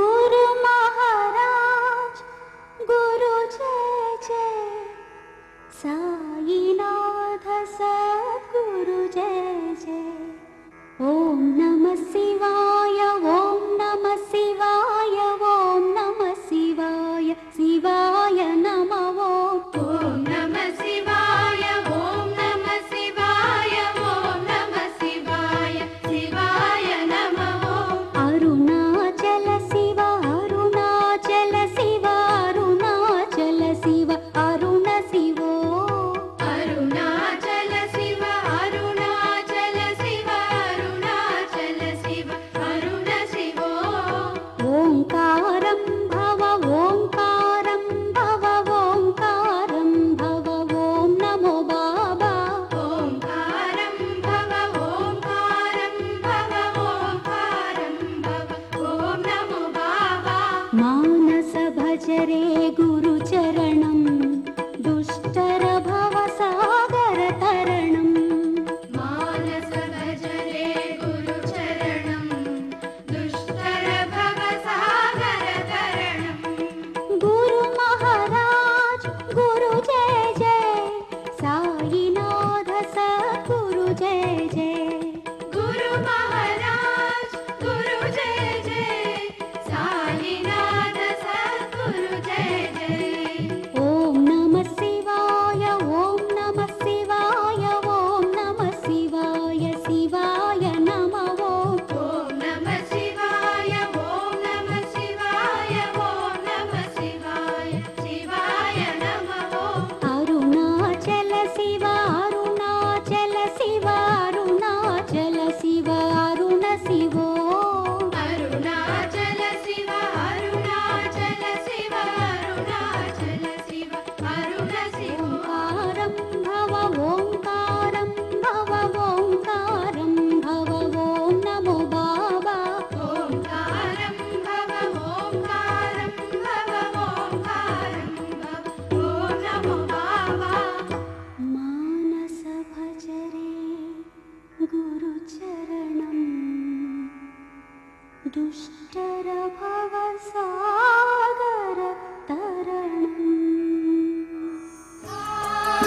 गुरु महाराज गुरु जय जय साईनाथ सद्गुरु जय जय। ओम नमः शिवाय ओम नमः शिवाय ओम नमः शिवाय शिवाय नमः। ओम नमः शिवाय ओम नमः शिवाय ओम नमः शिवाय शिवाय नमः। अरुणाचल शिव अरुणाचल शिव अरुणाचल शिव अरुण शिवो। अरुणाचल शिव अरुणाचल शिव अरुणाचल शिव अरुण शिवो। ओंकारं भव ओंकारं भव ओंकारं भव ओम नमो बाबा। ओंकारं भव ओंकारं भव ओंकारं भव ओम नमो बाबा। मानस भजरे गुरु चरणं दुष्टर भव सागर तरणं। मानस भजरे गुरु चरणं दुष्टर भव सागर तरणं। गुरु महाराज गुरु जय जय साईनाथ सद्गुरु जय जय। गुरु महाराज गुरु जय जय साईनाथ सद्गुरु जय जय। ओम नमः शिवाय ओम नमः शिवाय ओम नमः शिवाय शिवाय नमः। ओम नमः शिवाय ओम नमः शिवाय ओम नमः शिवाय शिवाय नमः। अरुणाचल शिव अरुणाचल शिव अरुणाचल शिव अरुण शिवो। अरुणाचल शिव अरुणाचल शिव अरुणाचल शिव अरुण शिवो। ओंकारं भव ओंकारं भव ओम नमो बाबा। ओंकारं भव ओंकारं भव ओंकारं भव ओम नमो बाबा। मानस भजरे गुरु चरणं दुष्टर भव सा